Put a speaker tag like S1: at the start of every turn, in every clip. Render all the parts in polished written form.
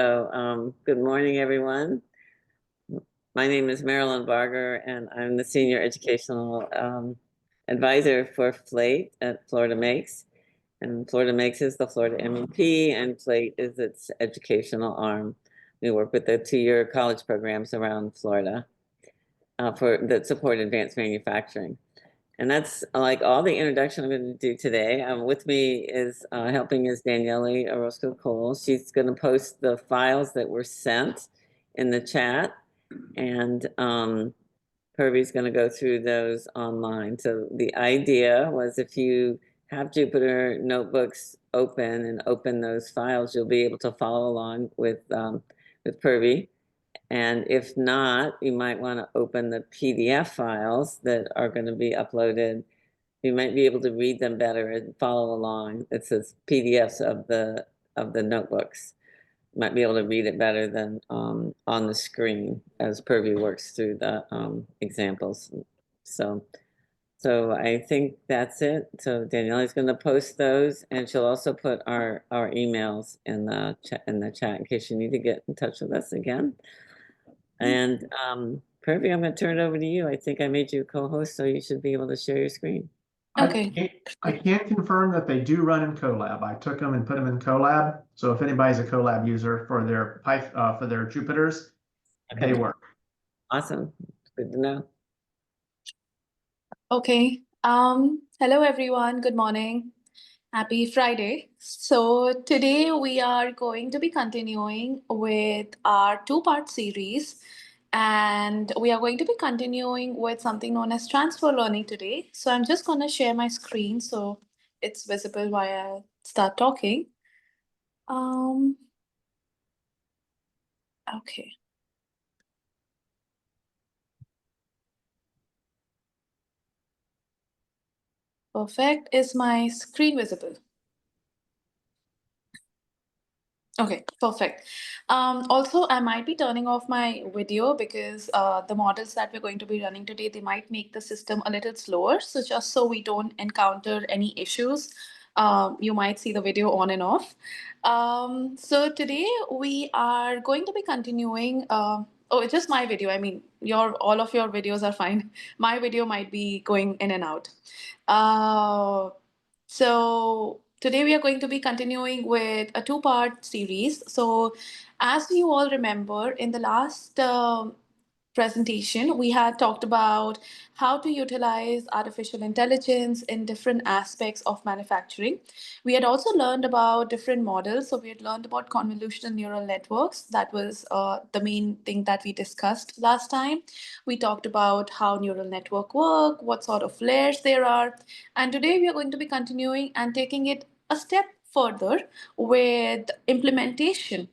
S1: Good morning, everyone. My name is Marilyn Barger, and I'm the Senior Educational Advisor for FLATE at Florida Makes. And Florida Makes is the Florida MEP, and FLATE is its educational arm. We work with the 2-year college programs around Florida that support advanced manufacturing. And that's like all the introduction I'm going to do today. With me is helping is Daniele Orozco-Cole. She's going to post the files that were sent in the chat, and Purvi's going to go through those online. So the idea was if you have Jupyter notebooks open and open those files, you'll be able to follow along with Purvi. And if not, you might want to open the PDF files that are going to be uploaded. You might be able to read them better and follow along. It says PDFs of the notebooks. You might be able to read it better than on the screen as Purvi works through the examples. So I think that's it. So Daniele's going to post those, and she'll also put our emails in the chat in case you need to get in touch with us again. And Purvi, I'm going to turn it over to you. I think I made you co-host, so you should be able to share your screen.
S2: Okay. I can't confirm that they do run in Colab. I took them and put them in Colab. So if anybody's a Colab user for their Jupyters, they work.
S1: Awesome. Good to know.
S3: Okay. Hello, everyone. Good morning. Happy Friday. So today we are going to be continuing with our 2-part series, and we are going to be continuing with something known as transfer learning today. So I'm just going to share my screen so it's visible while I start talking. Okay. Perfect. Is my screen visible? Okay, perfect. Also, I might be turning off my video because the models that we're going to be running today, they might make the system a little slower. So just so we don't encounter any issues, you might see the video on and off. So today we are going to be continuing. Oh, it's just my video. I mean, all of your videos are fine. My video might be going in and out. So today we are going to be continuing with a 2-part series. So as you all remember, in the last presentation, we had talked about how to utilize artificial intelligence in different aspects of manufacturing. We had also learned about different models. So we had learned about convolutional neural networks. That was the main thing that we discussed last time. We talked about how neural network work, what sort of layers there are. And today we are going to be continuing and taking it a step further with implementation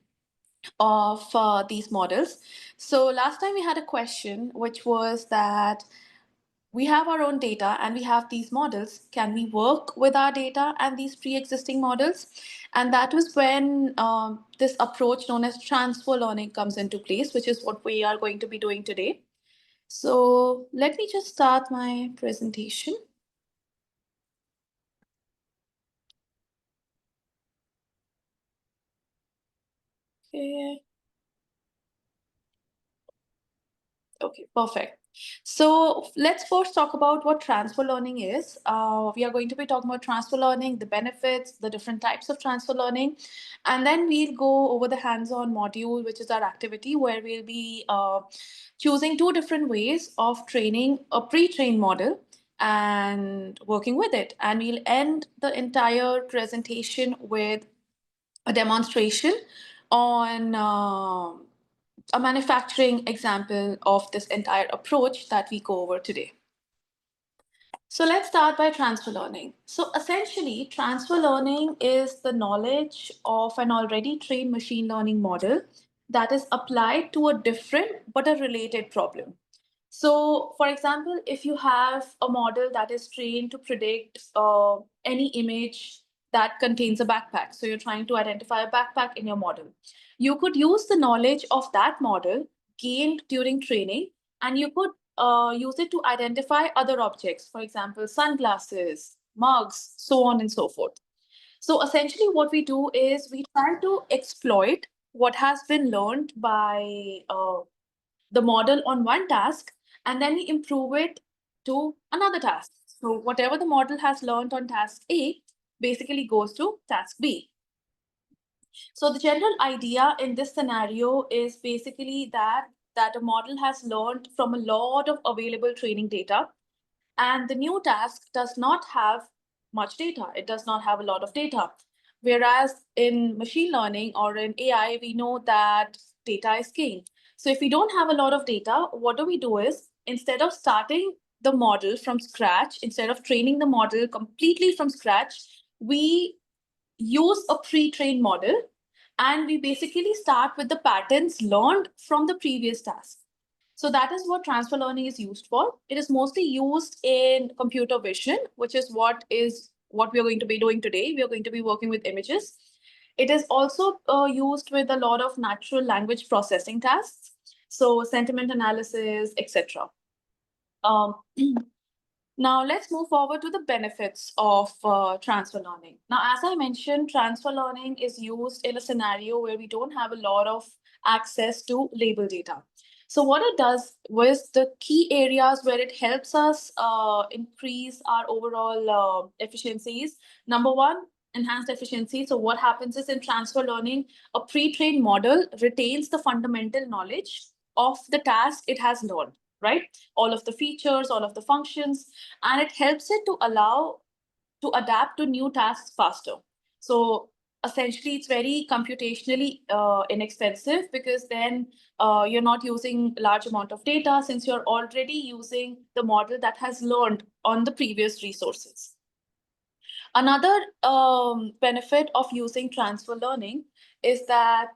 S3: of these models. So last time we had a question, which was that we have our own data and we have these models. Can we work with our data and these pre-existing models? And that was when this approach known as transfer learning comes into place, which is what we are going to be doing today. So let me just start my presentation. Okay. Okay, perfect. So let's first talk about what transfer learning is. We are going to be talking about transfer learning, the benefits, the different types of transfer learning, and then we'll go over the hands-on module, which is our activity where we'll be choosing 2 different ways of training a pre-trained model and working with it. And we'll end the entire presentation with a demonstration on a manufacturing example of this entire approach that we go over today. So let's start by transfer learning. So essentially, transfer learning is the knowledge of an already trained machine learning model that is applied to a different but a related problem. So for example, if you have a model that is trained to predict any image that contains a backpack, so you're trying to identify a backpack in your model, you could use the knowledge of that model gained during training, and you could use it to identify other objects, for example, sunglasses, mugs, so on and so forth. So essentially what we do is we try to exploit what has been learned by the model on one task, and then we improve it to another task. So whatever the model has learned on task A basically goes to task B. So the general idea in this scenario is basically that a model has learned from a lot of available training data, and the new task does not have much data. It does not have a lot of data. Whereas in machine learning or in AI, we know that data is king. So if we don't have a lot of data, what do is, instead of starting the model from scratch, instead of training the model completely from scratch, we use a pre-trained model, and we basically start with the patterns learned from the previous task. So that is what transfer learning is used for. It is mostly used in computer vision, which is what we are going to be doing today. We are going to be working with images. It is also used with a lot of natural language processing tasks, so sentiment analysis, etc. Now let's move forward to the benefits of transfer learning. Now, as I mentioned, transfer learning is used in a scenario where we don't have a lot of access to label data. So what it does was the key areas where it helps us increase our overall efficiencies. Number one, enhanced efficiency. So what happens is in transfer learning, a pre-trained model retains the fundamental knowledge of the task it has learned, right? All of the features, all of the functions, and it helps it to allow to adapt to new tasks faster. So essentially, it's very computationally inexpensive, because then you're not using large amount of data, since you're already using the model that has learned on the previous resources. Another benefit of using transfer learning is that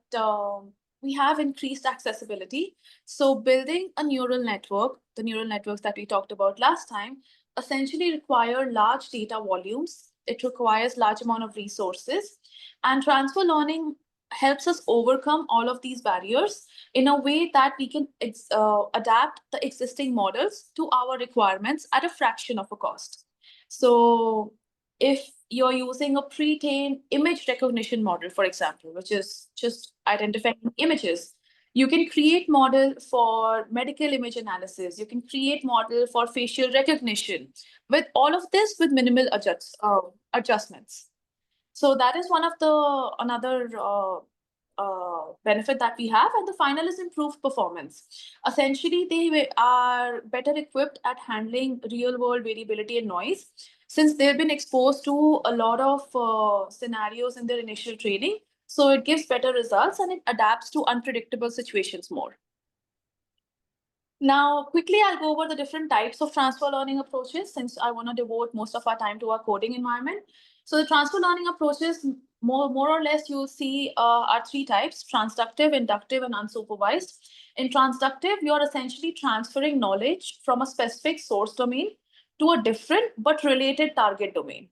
S3: we have increased accessibility. So building a neural network, the neural networks that we talked about last time, essentially require large data volumes. It requires large amount of resources, and transfer learning helps us overcome all of these barriers in a way that we can adapt the existing models to our requirements at a fraction of a cost. So if you're using a pre-trained image recognition model, for example, which is just identifying images, you can create model for medical image analysis. You can create model for facial recognition. With all of this, with minimal adjustments. So that is one of the another benefit that we have. And the final is improved performance. Essentially, they are better equipped at handling real world variability and noise, since they've been exposed to a lot of scenarios in their initial training. So it gives better results and it adapts to unpredictable situations more. Now, quickly, I'll go over the different types of transfer learning approaches, since I want to devote most of our time to our coding environment. So the transfer learning approaches, more or less, you'll see are three types: transductive, inductive, and unsupervised. In transductive, you're essentially transferring knowledge from a specific source domain to a different but related target domain.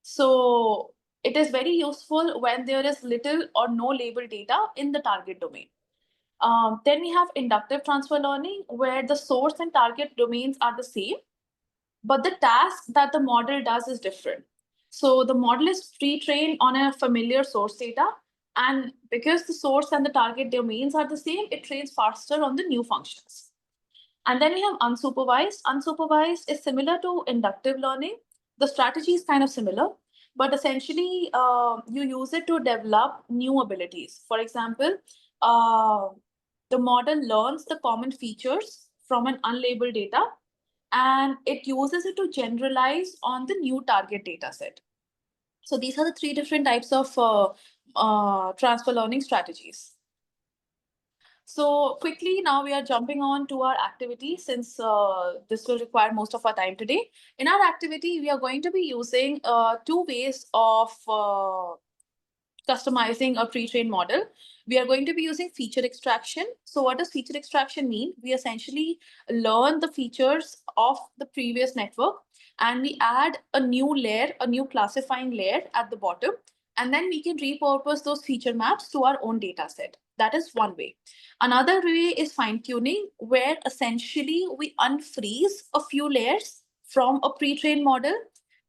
S3: So it is very useful when there is little or no label data in the target domain. Then we have inductive transfer learning, where the source and target domains are the same, but the task that the model does is different. So the model is pre-trained on a familiar source data, and because the source and the target domains are the same, it trains faster on the new functions. And then we have unsupervised. Unsupervised is similar to inductive learning. The strategy is kind of similar, but essentially you use it to develop new abilities. For example, the model learns the common features from an unlabeled data, and it uses it to generalize on the new target data set. So these are the three different types of transfer learning strategies. So quickly, now we are jumping on to our activity, since this will require most of our time today. In our activity, we are going to be using two ways of customizing a pre-trained model. We are going to be using feature extraction. So what does feature extraction mean? We essentially learn the features of the previous network, and we add a new layer, a new classifying layer at the bottom, and then we can repurpose those feature maps to our own data set. That is one way. Another way is fine-tuning, where essentially we unfreeze a few layers from a pre-trained model,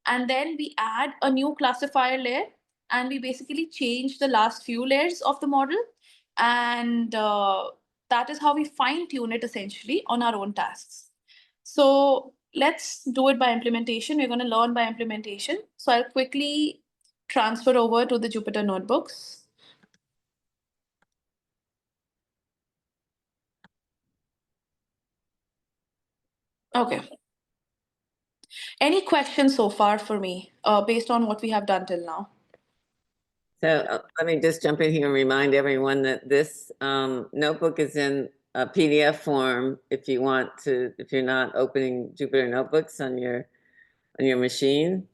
S3: and then we add a new classifier layer, and we basically change the last few layers of the model. And that is how we fine tune it essentially on our own tasks. So let's do it by implementation. We're going to learn by implementation. So I'll quickly transfer over to the Jupyter notebooks. Okay. Any questions so far for me based on what we have done till now?
S1: So let me just jump in here and remind everyone that this notebook is in a PDF form. If you want to, if you're not opening Jupyter Notebooks on your machine,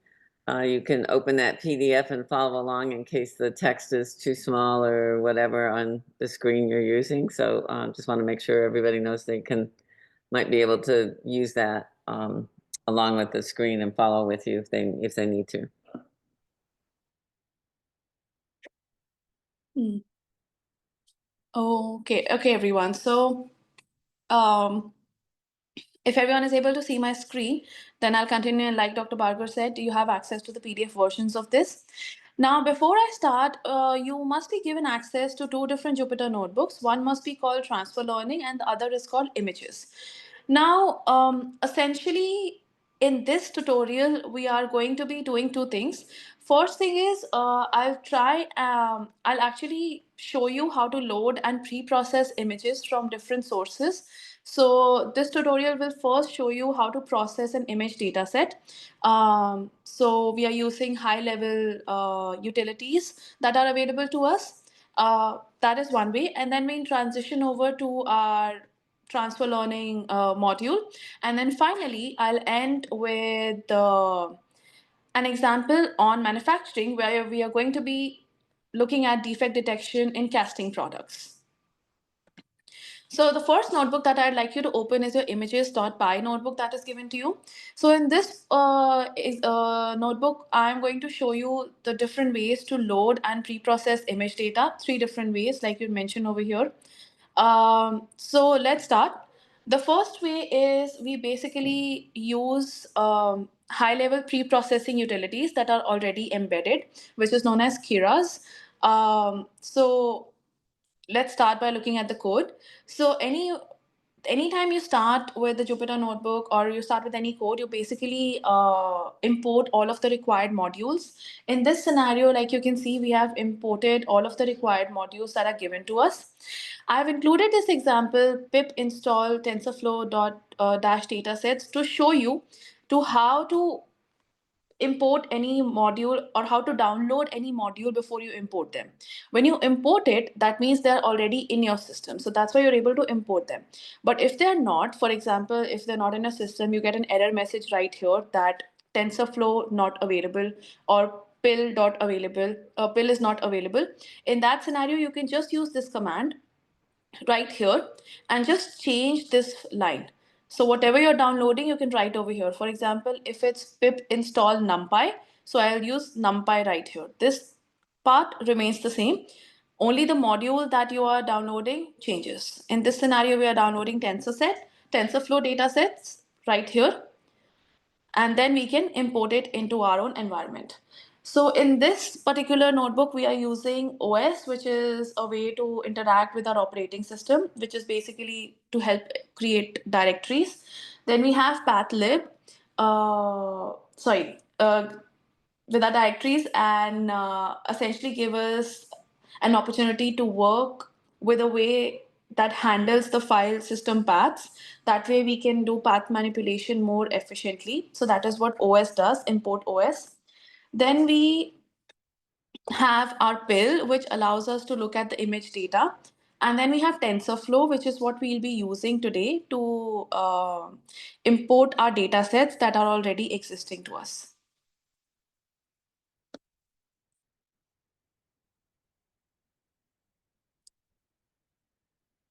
S1: you can open that PDF and follow along in case the text is too small or whatever on the screen you're using. So just want to make sure everybody knows they might be able to use that along with the screen and follow with you if they need to.
S3: Okay, everyone. So if everyone is able to see my screen, then I'll continue. And like Dr. Barger said, you have access to the PDF versions of this. Now, before I start, you must be given access to two different Jupyter notebooks. One must be called Transfer Learning and the other is called Images. Now, essentially, in this tutorial, we are going to be doing two things. First thing is, I'll actually show you how to load and pre-process images from different sources. So this tutorial will first show you how to process an image data set. So we are using high-level utilities that are available to us. That is one way. And then we transition over to our transfer learning module. And then finally, I'll end with an example on manufacturing where we are going to be looking at defect detection in casting products. So the first notebook that I'd like you to open is your images.py notebook that is given to you. So in this notebook, I'm going to show you the different ways to load and pre-process image data, 3 different ways like you mentioned over here. So let's start. The first way is we basically use high-level pre-processing utilities that are already embedded, which is known as Keras. So let's start by looking at the code. So anytime you start with the Jupyter notebook or you start with any code, you basically import all of the required modules. In this scenario, like you can see, we have imported all of the required modules that are given to us. I've included this example pip install TensorFlow dash datasets to show you to how to import any module or how to download any module before you import them. When you import it, that means they're already in your system. So that's why you're able to import them. But if they're not, for example, if they're not in a system, you get an error message right here that TensorFlow not available or pill is not available. In that scenario, you can just use this command right here and just change this line. So whatever you're downloading, you can write over here. For example, if it's pip install numpy, so I'll use numpy right here. This part remains the same. Only the module that you are downloading changes. In this scenario, we are downloading TensorFlow datasets right here. And then we can import it into our own environment. So in this particular notebook, we are using OS, which is a way to interact with our operating system, which is basically to help create directories. Then we have pathlib, with our directories and essentially give us an opportunity to work with a way that handles the file system paths. That way we can do path manipulation more efficiently. So that is what OS does, import OS. Then we have our pill, which allows us to look at the image data. And then we have TensorFlow, which is what we'll be using today to import our data sets that are already existing to us.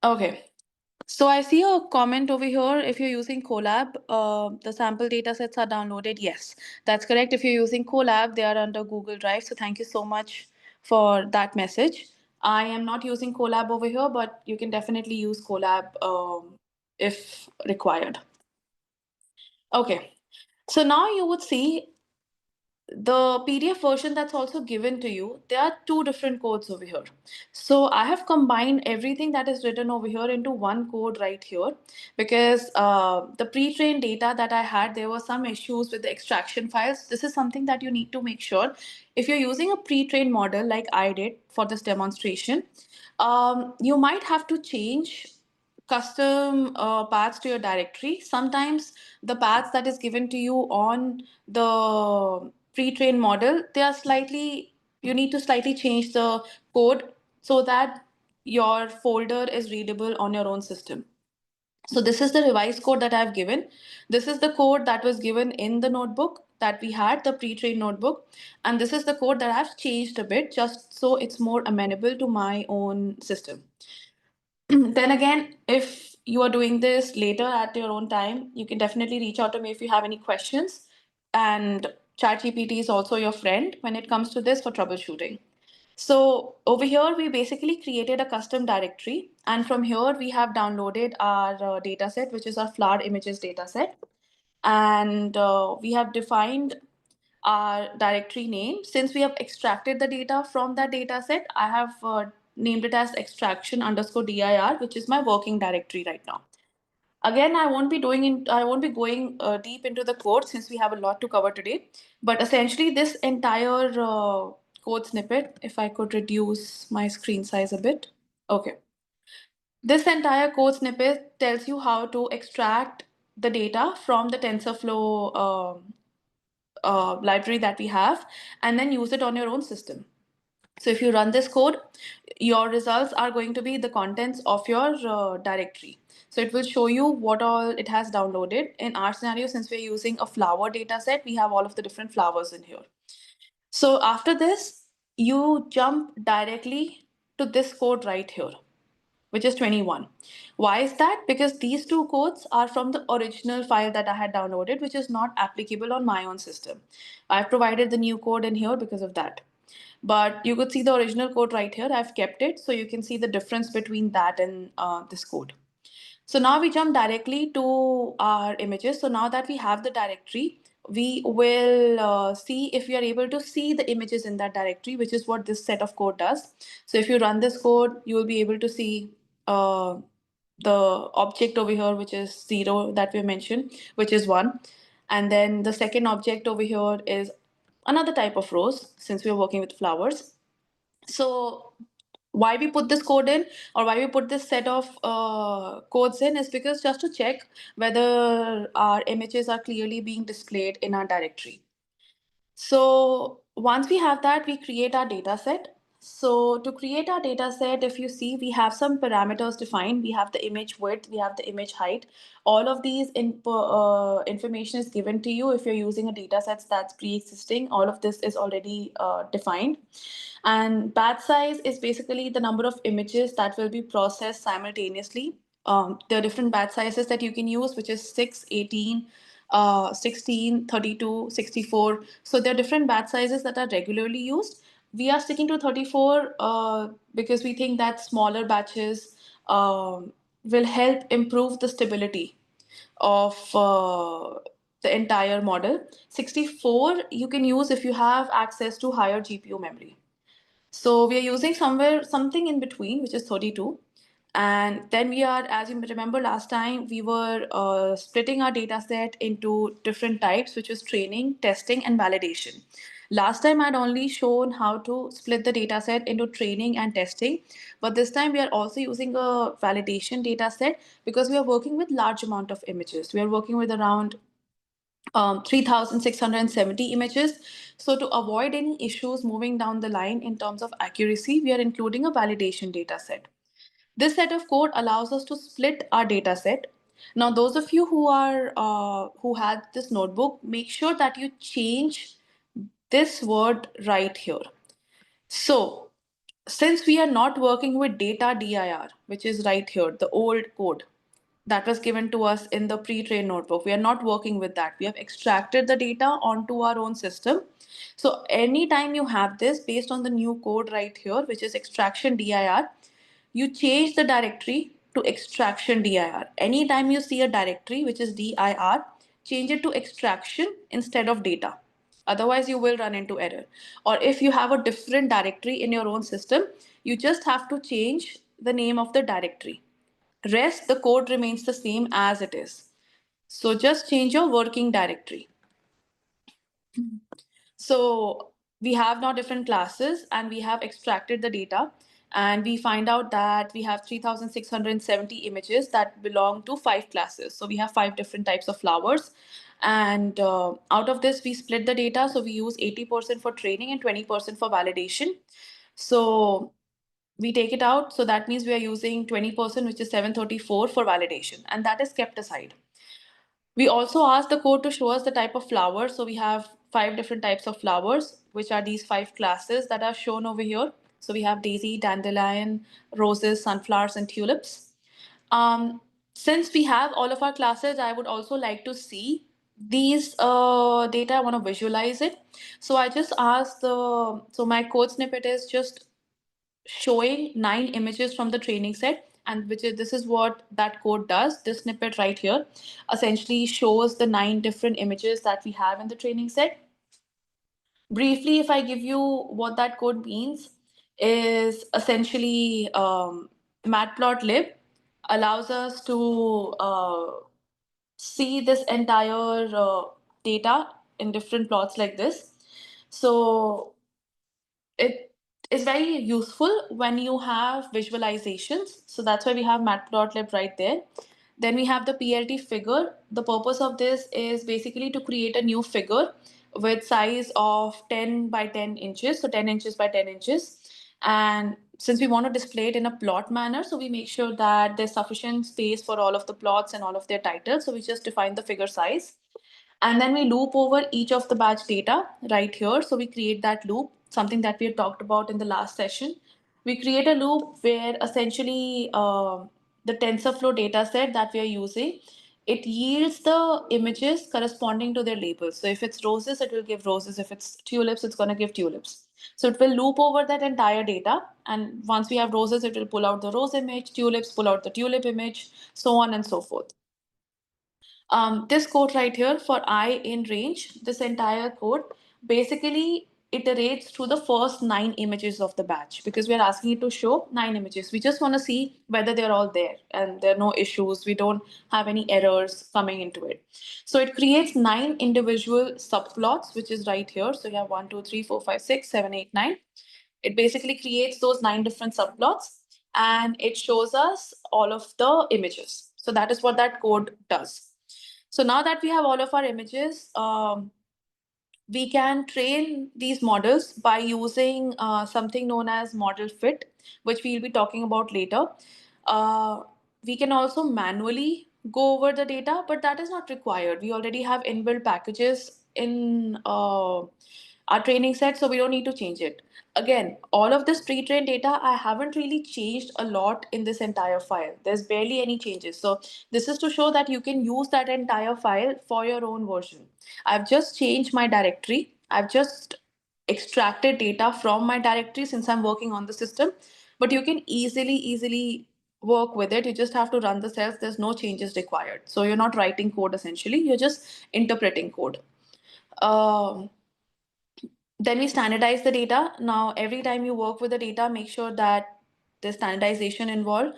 S3: Okay. So I see a comment over here. If you're using Colab, the sample data sets are downloaded. Yes, that's correct. If you're using Colab, they are under Google Drive. So thank you so much for that message. I am not using Colab over here, but you can definitely use Colab if required. Okay. So now you would see the PDF version that's also given to you, there are two different codes over here. So I have combined everything that is written over here into one code right here, because the pre-trained data that I had, there were some issues with the extraction files. This is something that you need to make sure. If you're using a pre-trained model like I did for this demonstration, you might have to change custom paths to your directory. Sometimes the paths that is given to you on the pre-trained model, they are slightly, you need to slightly change the code so that your folder is readable on your own system. So this is the revised code that I've given. This is the code that was given in the notebook that we had, the pre-trained notebook. And this is the code that I've changed a bit just so it's more amenable to my own system. Then again, if you are doing this later at your own time, you can definitely reach out to me if you have any questions. And ChatGPT is also your friend when it comes to this for troubleshooting. So over here, we basically created a custom directory. And from here, we have downloaded our dataset, which is our flower images dataset. And we have defined our directory name. Since we have extracted the data from that data set, I have named it as extraction underscore dir, which is my working directory right now. Again, I won't be going deep into the code since we have a lot to cover today. But essentially, this entire code snippet, if I could reduce my screen size a bit. Okay. This entire code snippet tells you how to extract the data from the TensorFlow library that we have, and then use it on your own system. So if you run this code, your results are going to be the contents of your directory. So it will show you what all it has downloaded. In our scenario, since we're using a flower data set, we have all of the different flowers in here. So after this, you jump directly to this code right here, which is 21. Why is that? Because these two codes are from the original file that I had downloaded, which is not applicable on my own system. I've provided the new code in here because of that. But you could see the original code right here. I've kept it so you can see the difference between that and this code. So now we jump directly to our images. So now that we have the directory, we will see if we are able to see the images in that directory, which is what this set of code does. So if you run this code, you will be able to see the object over here, which is 0 that we mentioned, which is 1. And then the second object over here is another type of rose, since we're working with flowers. So why we put this code in, or why we put this set of codes in, is because just to check whether our images are clearly being displayed in our directory. So once we have that, we create our data set. So to create our data set, if you see, we have some parameters defined. We have the image width, we have the image height. All of these information is given to you if you're using a data set that's pre-existing. All of this is already defined. And batch size is basically the number of images that will be processed simultaneously. There are different batch sizes that you can use, which is 6, 18, 16, 32, 64. So there are different batch sizes that are regularly used. We are sticking to 34 because we think that smaller batches will help improve the stability of the entire model. 64 you can use if you have access to higher GPU memory. So we are using something in between, which is 32. And then we are, as you remember last time, we were splitting our data set into different types, which was training, testing, and validation. Last time I'd only shown how to split the data set into training and testing, but this time we are also using a validation data set because we are working with large amount of images. We are working with around 3,670 images. So to avoid any issues moving down the line in terms of accuracy, we are including a validation data set. This set of code allows us to split our data set. Now, those of you who had this notebook, make sure that you change this word right here. So since we are not working with data dir, which is right here, the old code that was given to us in the pre-trained notebook, we are not working with that. We have extracted the data onto our own system. So anytime you have this based on the new code right here, which is extraction dir, you change the directory to extraction dir. Anytime you see a directory which is dir, change it to extraction instead of data. Otherwise, you will run into error. Or if you have a different directory in your own system, you just have to change the name of the directory. Rest, the code remains the same as it is. So just change your working directory. So we have now different classes and we have extracted the data, and we find out that we have 3,670 images that belong to 5 classes. So we have 5 different types of flowers. And out of this, we split the data. So we use 80% for training and 20% for validation. So we take it out. So that means we are using 20%, which is 734 for validation, and that is kept aside. We also ask the code to show us the type of flowers. So we have 5 different types of flowers, which are these 5 classes that are shown over here. So we have daisy, dandelion, roses, sunflowers, and tulips. Since we have all of our classes, I would also like to see these data. I want to visualize it. So I just asked so my code snippet is just showing 9 images from the training set, and this is what that code does. This snippet right here essentially shows the 9 different images that we have in the training set. Briefly, if I give you what that code means, is essentially matplotlib allows us to see this entire data in different plots like this. So it is very useful when you have visualizations. So that's why we have matplotlib right there. Then we have the PLT figure. The purpose of this is basically to create a new figure with size of 10 by 10 inches. So 10 inches by 10 inches. And since we want to display it in a plot manner, so we make sure that there's sufficient space for all of the plots and all of their titles. So we just define the figure size. And then we loop over each of the batch data right here. So we create that loop, something that we had talked about in the last session. We create a loop where essentially the TensorFlow data set that we are using, it yields the images corresponding to their labels. So if it's roses, it will give roses. If it's tulips, it's going to give tulips. So it will loop over that entire data. And once we have roses, it will pull out the rose image, tulips, pull out the tulip image, so on and so forth. This code right here for I in range, this entire code basically iterates through the first 9 images of the batch, because we are asking it to show 9 images. We just want to see whether they're all there and there are no issues. We don't have any errors coming into it. So it creates 9 individual subplots, which is right here. So you have 1, 2, 3, 4, 5, 6, 7, 8, 9. It basically creates those 9 different subplots and it shows us all of the images. So that is what that code does. So now that we have all of our images, we can train these models by using something known as model fit, which we'll be talking about later. We can also manually go over the data, but that is not required. We already have inbuilt packages in our training set, so we don't need to change it. Again, all of this pre-trained data, I haven't really changed a lot in this entire file. There's barely any changes. So this is to show that you can use that entire file for your own version. I've just changed my directory. I've just extracted data from my directory since I'm working on the system, but you can easily work with it. You just have to run the cells. There's no changes required. So you're not writing code essentially, you're just interpreting code. Then we standardize the data. Now, every time you work with the data, make sure that there's standardization involved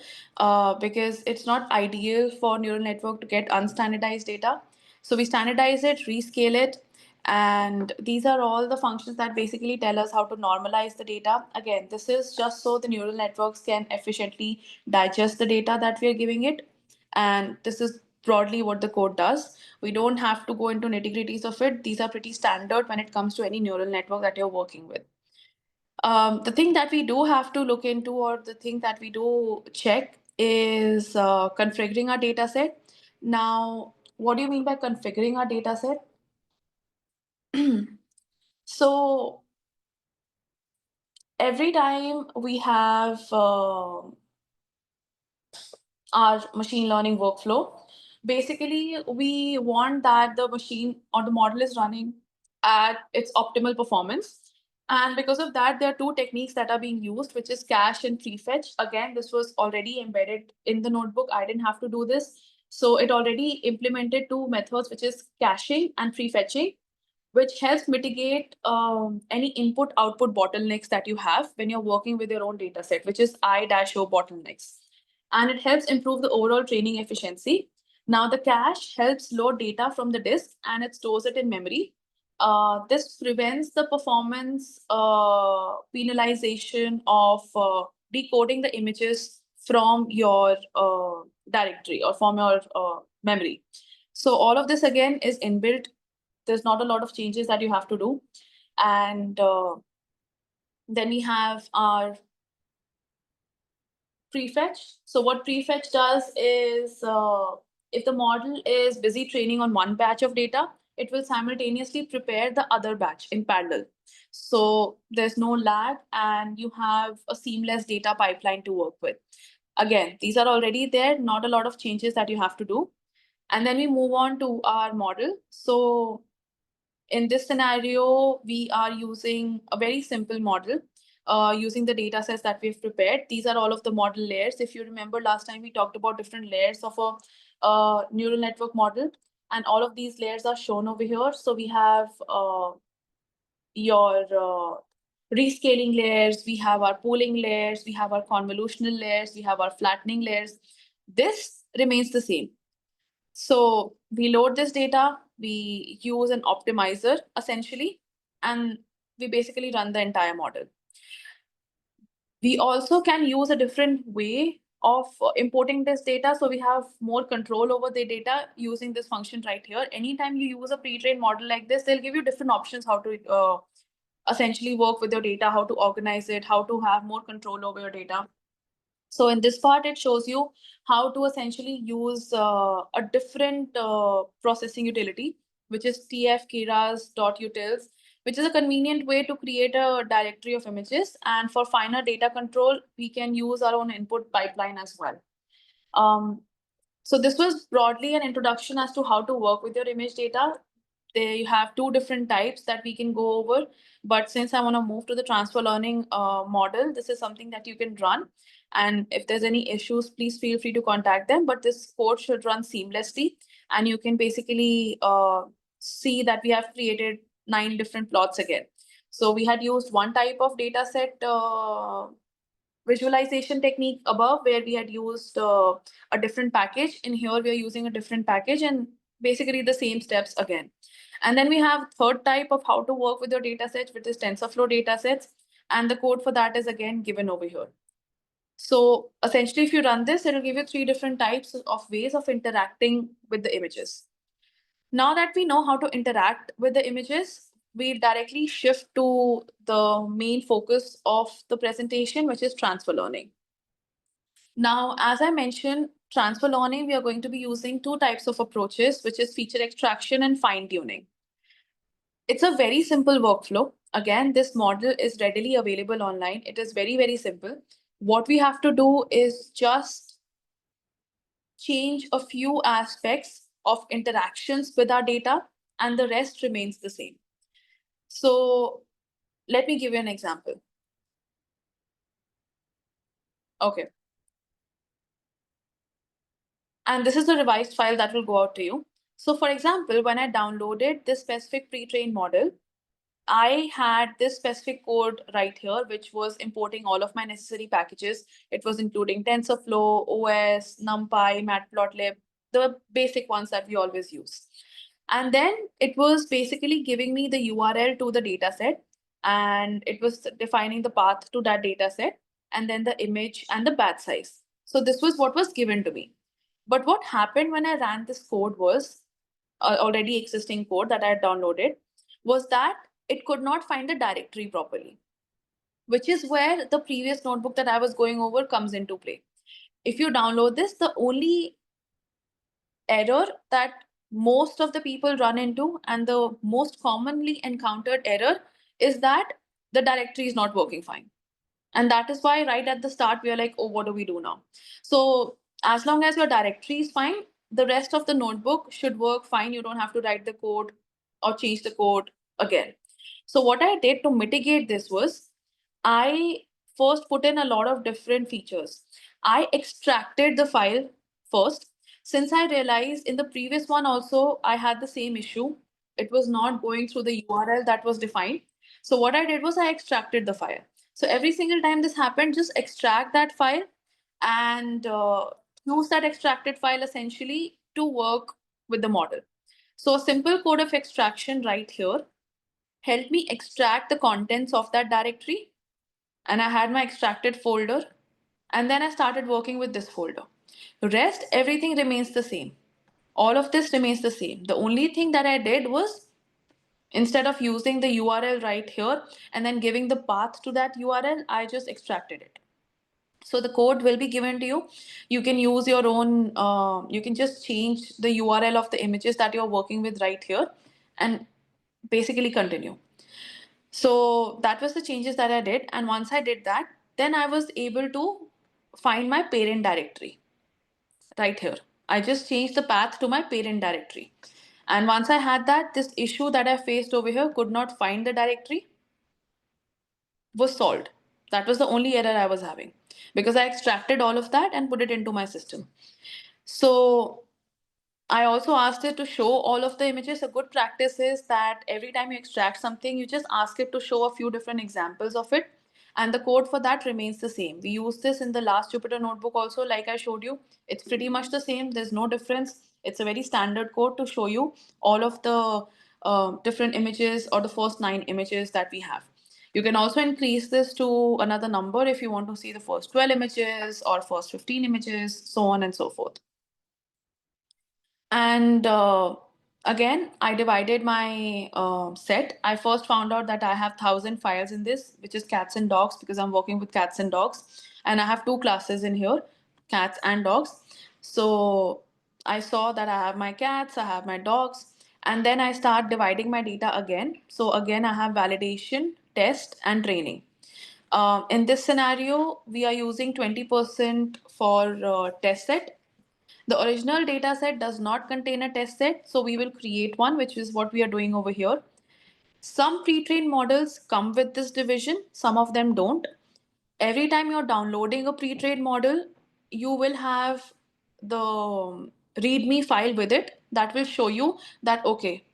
S3: because it's not ideal for neural network to get unstandardized data. So we standardize it, rescale it, and these are all the functions that basically tell us how to normalize the data. Again, this is just so the neural networks can efficiently digest the data that we are giving it. And this is broadly what the code does. We don't have to go into nitty-gritties of it. These are pretty standard when it comes to any neural network that you're working with. The thing that we do have to look into, or the thing that we do check, is configuring our data set. Now, what do you mean by configuring our data set? So every time we have our machine learning workflow, basically we want that the machine or the model is running at its optimal performance. And because of that, there are 2 techniques that are being used, which is cache and prefetch. Again, this was already embedded in the notebook. I didn't have to do this. So it already implemented 2 methods, which is caching and prefetching. which helps mitigate any input-output bottlenecks that you have when you're working with your own data set, which is I-O bottlenecks. And it helps improve the overall training efficiency. Now, the cache helps load data from the disk and it stores it in memory. This prevents the performance penalization of decoding the images from your directory or from your memory. So all of this again is inbuilt. There's not a lot of changes that you have to do. And then we have our prefetch. So what prefetch does is, if the model is busy training on one batch of data, it will simultaneously prepare the other batch in parallel. So there's no lag and you have a seamless data pipeline to work with. Again, these are already there, not a lot of changes that you have to do. And then we move on to our model. So in this scenario, we are using a very simple model using the data sets that we've prepared. These are all of the model layers. If you remember last time, we talked about different layers of a neural network model, and all of these layers are shown over here. So we have your rescaling layers, we have our pooling layers, we have our convolutional layers, we have our flattening layers. This remains the same. So we load this data, we use an optimizer essentially, and we basically run the entire model. We also can use a different way of importing this data. So we have more control over the data using this function right here. Anytime you use a pre-trained model like this, they'll give you different options how to essentially work with your data, how to organize it, how to have more control over your data. So in this part, it shows you how to essentially use a different processing utility, which is tf-keras.utils, which is a convenient way to create a directory of images. And for finer data control, we can use our own input pipeline as well. So this was broadly an introduction as to how to work with your image data. They have two different types that we can go over. But since I want to move to the transfer learning model, this is something that you can run. And if there's any issues, please feel free to contact them. But this code should run seamlessly. And you can basically see that we have created 9 different plots again. So we had used one type of data set visualization technique above, where we had used a different package. In here, we are using a different package and basically the same steps again. And then we have third type of how to work with your data sets, which is TensorFlow data sets. And the code for that is again given over here. So essentially, if you run this, it'll give you 3 different types of ways of interacting with the images. Now that we know how to interact with the images, we directly shift to the main focus of the presentation, which is transfer learning. Now, as I mentioned, transfer learning, we are going to be using 2 types of approaches, which is feature extraction and fine tuning. It's a very simple workflow. Again, this model is readily available online. It is very, very simple. What we have to do is just change a few aspects of interactions with our data, and the rest remains the same. So let me give you an example. Okay. And this is the revised file that will go out to you. So for example, when I downloaded this specific pre-trained model, I had this specific code right here, which was importing all of my necessary packages. It was including TensorFlow, OS, NumPy, Matplotlib, the basic ones that we always use. And then it was basically giving me the URL to the data set, and it was defining the path to that data set, and then the image and the batch size. So this was what was given to me. But what happened when I ran this code was already existing code that I had downloaded, was that it could not find the directory properly, which is where the previous notebook that I was going over comes into play. If you download this, the only error that most of the people run into, and the most commonly encountered error, is that the directory is not working fine. And that is why right at the start, we are like, oh, what do we do now? So as long as your directory is fine, the rest of the notebook should work fine. You don't have to write the code or change the code again. So what I did to mitigate this was, I first put in a lot of different features. I extracted the file first, since I realized in the previous one also I had the same issue. It was not going through the URL that was defined. So what I did was I extracted the file. So every single time this happened, just extract that file and use that extracted file essentially to work with the model. So a simple code of extraction right here helped me extract the contents of that directory. And I had my extracted folder. And then I started working with this folder. Rest, everything remains the same. All of this remains the same. The only thing that I did was instead of using the URL right here and then giving the path to that URL, I just extracted it. So the code will be given to you. You can use your own, you can just change the URL of the images that you're working with right here and basically continue. So that was the changes that I did. And once I did that, then I was able to find my parent directory right here. I just changed the path to my parent directory. And once I had that, this issue that I faced over here, could not find the directory, was solved. That was the only error I was having because I extracted all of that and put it into my system. So I also asked it to show all of the images. A good practice is that every time you extract something, you just ask it to show a few different examples of it. And the code for that remains the same. We use this in the last Jupyter notebook also, like I showed you. It's pretty much the same. There's no difference. It's a very standard code to show you all of the different images or the first 9 images that we have. You can also increase this to another number if you want to see the first 12 images or first 15 images, so on and so forth. And again, I divided my set. I first found out that I have 1,000 files in this, which is cats and dogs, because I'm working with cats and dogs. And I have 2 classes in here, cats and dogs. So I saw that I have my cats, I have my dogs, and then I start dividing my data again. So again, I have validation, test, and training. In this scenario, we are using 20% for test set. The original data set does not contain a test set, so we will create one, which is what we are doing over here. Some pre-trained models come with this division, some of them don't. Every time you're downloading a pre-trained model, you will have the README file with it that will show you that, okay,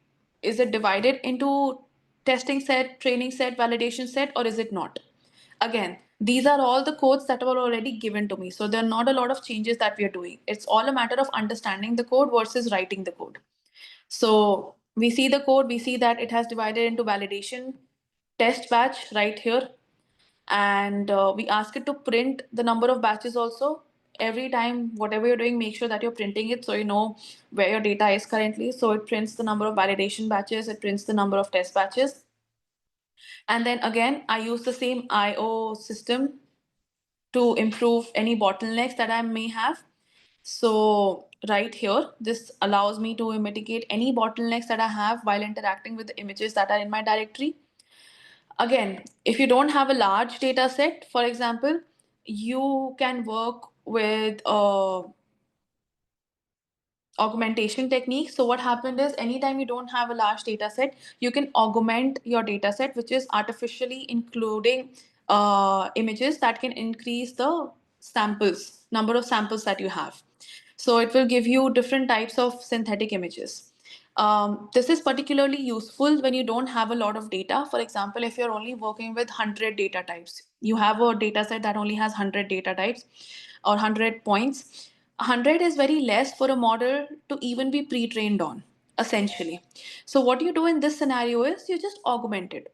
S3: is it divided into testing set, training set, validation set, or is it not? Again, these are all the codes that were already given to me. So there are not a lot of changes that we are doing. It's all a matter of understanding the code versus writing the code. So we see the code, we see that it has divided into validation, test batch right here. And we ask it to print the number of batches also. Every time, whatever you're doing, make sure that you're printing it so you know where your data is currently. So it prints the number of validation batches, it prints the number of test batches. And then again, I use the same IO system to improve any bottlenecks that I may have. So right here, this allows me to mitigate any bottlenecks that I have while interacting with the images that are in my directory. Again, if you don't have a large data set, for example, you can work with augmentation technique. So what happened is anytime you don't have a large data set, you can augment your data set, which is artificially including images that can increase the samples, number of samples that you have. So it will give you different types of synthetic images. This is particularly useful when you don't have a lot of data. For example, if you're only working with 100 data types, you have a data set that only has 100 data types or 100 points. 100 is very less for a model to even be pre-trained on, essentially. So what you do in this scenario is you just augment it.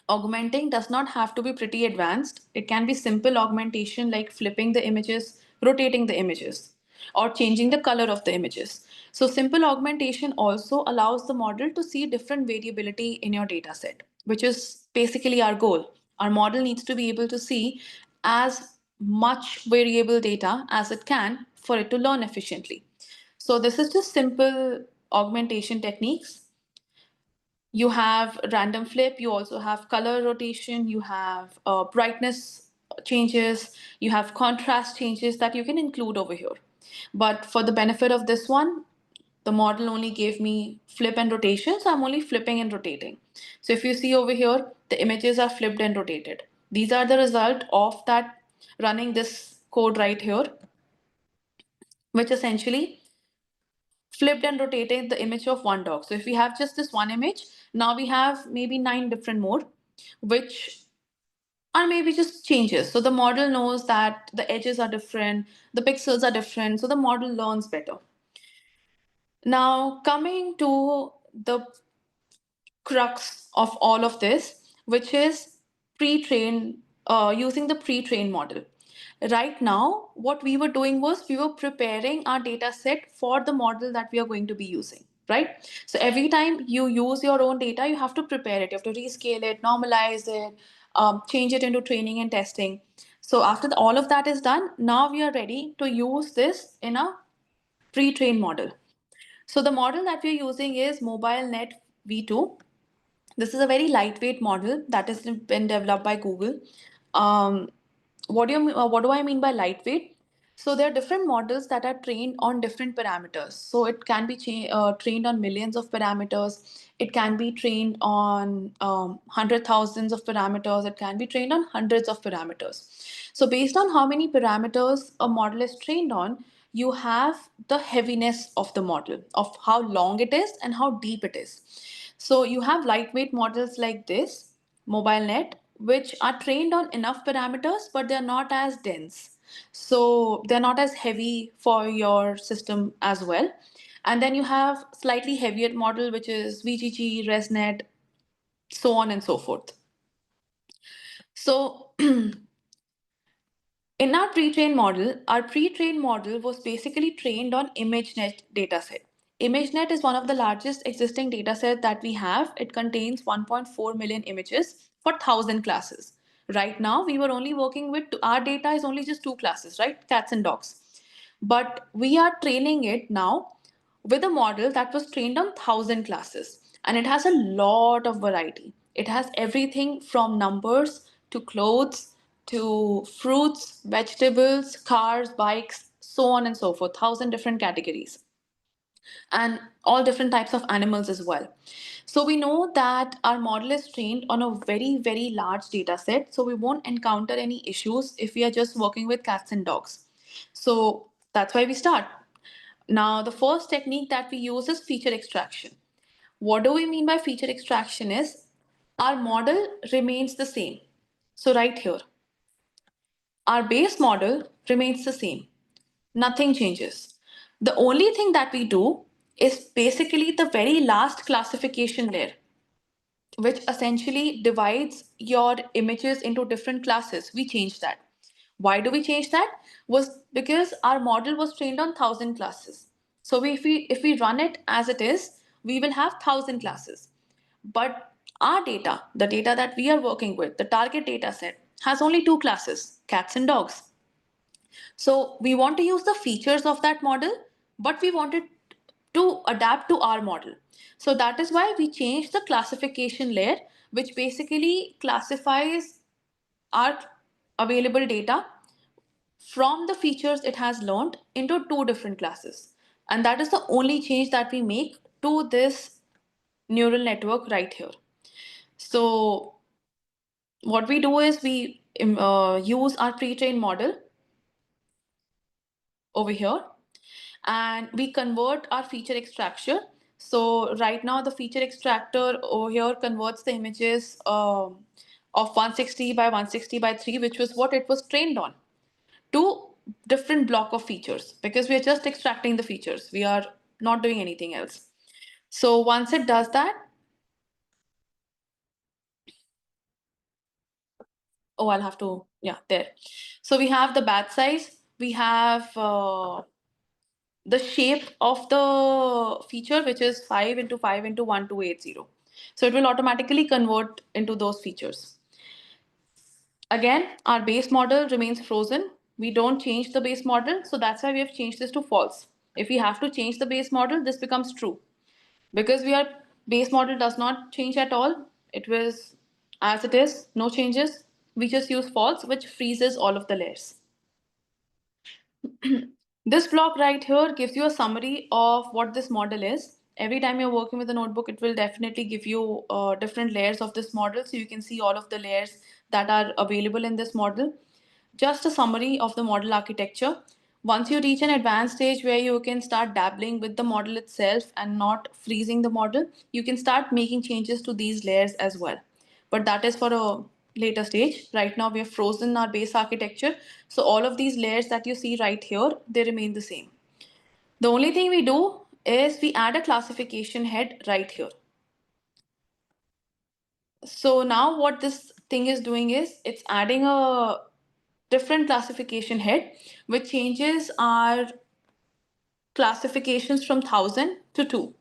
S3: Augmenting does not have to be pretty advanced. It can be simple augmentation like flipping the images, rotating the images, or changing the color of the images. So simple augmentation also allows the model to see different variability in your data set, which is basically our goal. Our model needs to be able to see as much variable data as it can for it to learn efficiently. So this is just simple augmentation techniques. You have random flip, you also have color rotation, you have brightness changes, you have contrast changes that you can include over here. But for the benefit of this one, the model only gave me flip and rotation, so I'm only flipping and rotating. So if you see over here, the images are flipped and rotated. These are the result of that running this code right here, which essentially flipped and rotated the image of one dog. So if we have just this one image, now we have maybe 9 different more, which are maybe just changes. So the model knows that the edges are different, the pixels are different, so the model learns better. Now, coming to the crux of all of this, which is pre-trained, using the pre-trained model. Right now, what we were doing was we were preparing our data set for the model that we are going to be using, right? So every time you use your own data, you have to prepare it, you have to rescale it, normalize it, change it into training and testing. So after all of that is done, now we are ready to use this in a pre-trained model. So the model that we're using is MobileNet V2. This is a very lightweight model that has been developed by Google. Um, what do I mean by lightweight? So there are different models that are trained on different parameters. So it can be trained on millions of parameters. It can be trained on hundred thousands of parameters. It can be trained on hundreds of parameters. So based on how many parameters a model is trained on, you have the heaviness of the model, of how long it is and how deep it is. So you have lightweight models like this, MobileNet, which are trained on enough parameters, but they're not as dense. So they're not as heavy for your system as well. And then you have slightly heavier model, which is VGG, ResNet, so on and so forth. So in our pre-trained model was basically trained on ImageNet dataset. ImageNet is one of the largest existing dataset that we have. It contains 1.4 million images for 1,000 classes. Right now, we were only working with, our data is only just 2 classes, right? Cats and dogs. But we are training it now with a model that was trained on 1,000 classes. And it has a lot of variety. It has everything from numbers to clothes to fruits, vegetables, cars, bikes, so on and so forth, 1,000 different categories, and all different types of animals as well. So we know that our model is trained on a very, very large data set. So we won't encounter any issues if we are just working with cats and dogs. So that's why we start. Now, the first technique that we use is feature extraction. What do we mean by feature extraction is our model remains the same. So right here, our base model remains the same. Nothing changes. The only thing that we do is basically the very last classification layer, which essentially divides your images into different classes. We change that. Why do we change that? Was because our model was trained on 1,000 classes. So if we run it as it is, we will have 1,000 classes. But our data, the data that we are working with, the target data set, has only 2 classes, cats and dogs. So we want to use the features of that model, but we want it to adapt to our model. So that is why we changed the classification layer, which basically classifies our available data from the features it has learned into 2 different classes. And that is the only change that we make to this neural network right here. So what we do is we use our pre-trained model over here, and we convert our feature extraction. So right now the feature extractor over here converts the images of 160 by 160 by 3, which was what it was trained on, to different block of features, because we are just extracting the features. We are not doing anything else. So once it does that, oh, I'll have to, yeah, there. So we have the batch size, we have the shape of the feature, which is 5 into 5 into 1280. So it will automatically convert into those features. Again, our base model remains frozen. We don't change the base model. So that's why we have changed this to false. If we have to change the base model, this becomes true. Because base model does not change at all. It was as it is, no changes. We just use false, which freezes all of the layers. This block right here gives you a summary of what this model is. Every time you're working with a notebook, it will definitely give you different layers of this model. So you can see all of the layers that are available in this model. Just a summary of the model architecture. Once you reach an advanced stage where you can start dabbling with the model itself and not freezing the model, you can start making changes to these layers as well. But that is for a later stage. Right now, we have frozen our base architecture. So all of these layers that you see right here, they remain the same. The only thing we do is we add a classification head right here. So now what this thing is doing is it's adding a different classification head, which changes our classifications from 1000 to 2,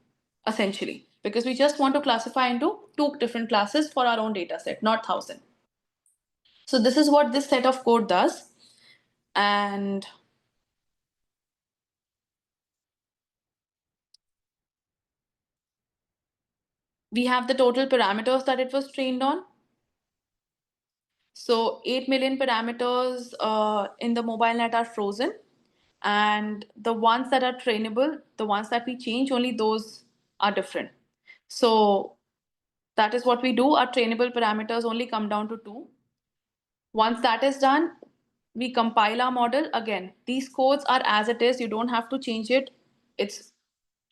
S3: essentially, because we just want to classify into 2 different classes for our own data set, not 1000. So this is what this set of code does. And we have the total parameters that it was trained on. So 8 million parameters in the mobile net are frozen. And the ones that are trainable, the ones that we change, only those are different. So that is what we do. Our trainable parameters only come down to 2. Once that is done, we compile our model. Again, these codes are as it is. You don't have to change it. It's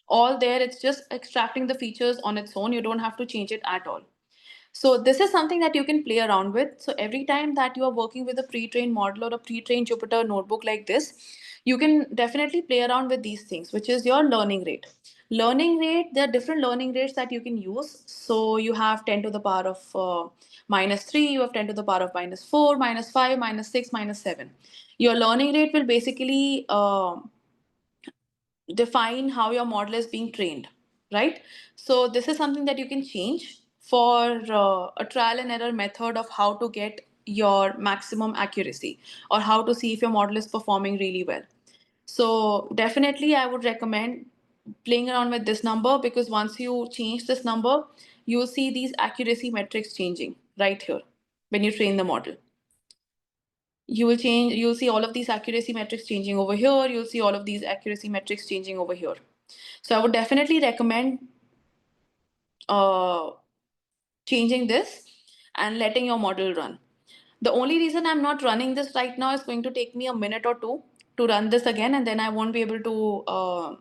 S3: all there. It's just extracting the features on its own. You don't have to change it at all. So this is something that you can play around with. So every time that you are working with a pre-trained model or a pre-trained Jupyter notebook like this, you can definitely play around with these things, which is your learning rate. Learning rate, there are different learning rates that you can use. So you have 10 to the power of -3, you have 10 to the power of -4, -5, -6, -7. Your learning rate will basically define how your model is being trained, right? So this is something that you can change for a trial and error method of how to get your maximum accuracy or how to see if your model is performing really well. So definitely I would recommend playing around with this number, because once you change this number, you'll see these accuracy metrics changing right here when you train the model. You'll see all of these accuracy metrics changing over here. You'll see all of these accuracy metrics changing over here. So I would definitely recommend changing this and letting your model run. The only reason I'm not running this right now is going to take me a minute or two to run this again, and then I won't be able to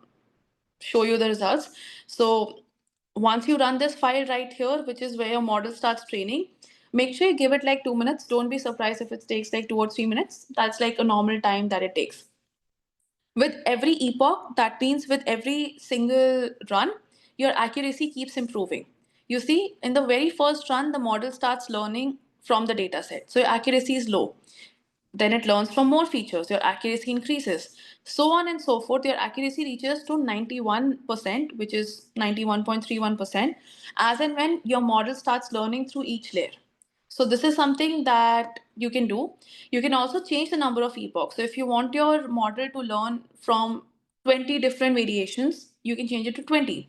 S3: show you the results. So once you run this file right here, which is where your model starts training, make sure you give it like 2 minutes. Don't be surprised if it takes like 2 or 3 minutes. That's like a normal time that it takes. With every epoch, that means with every single run, your accuracy keeps improving. You see, in the very first run, the model starts learning from the data set. So your accuracy is low. Then it learns from more features, your accuracy increases. So on and so forth, your accuracy reaches to 91%, which is 91.31%, as and when your model starts learning through each layer. So this is something that you can do. You can also change the number of epochs. So if you want your model to learn from 20 different variations, you can change it to 20.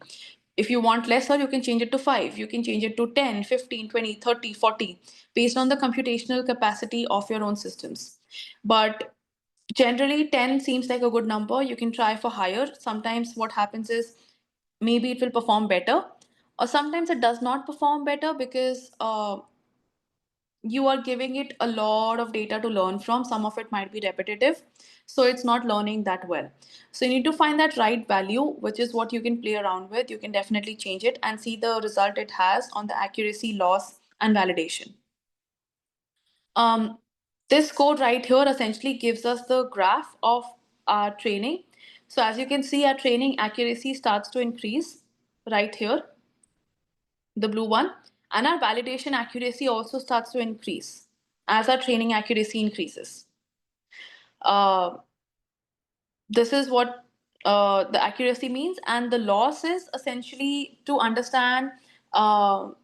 S3: If you want lesser, you can change it to 5. You can change it to 10, 15, 20, 30, 40, based on the computational capacity of your own systems. But generally, 10 seems like a good number. You can try for higher. Sometimes what happens is maybe it will perform better, or sometimes it does not perform better because you are giving it a lot of data to learn from. Some of it might be repetitive, so it's not learning that well. So you need to find that right value, which is what you can play around with. You can definitely change it and see the result it has on the accuracy, loss, and validation. This code right here essentially gives us the graph of our training. So as you can see, our training accuracy starts to increase right here, the blue one, and our validation accuracy also starts to increase as our training accuracy increases. This is what the accuracy means, and the loss is essentially to understand how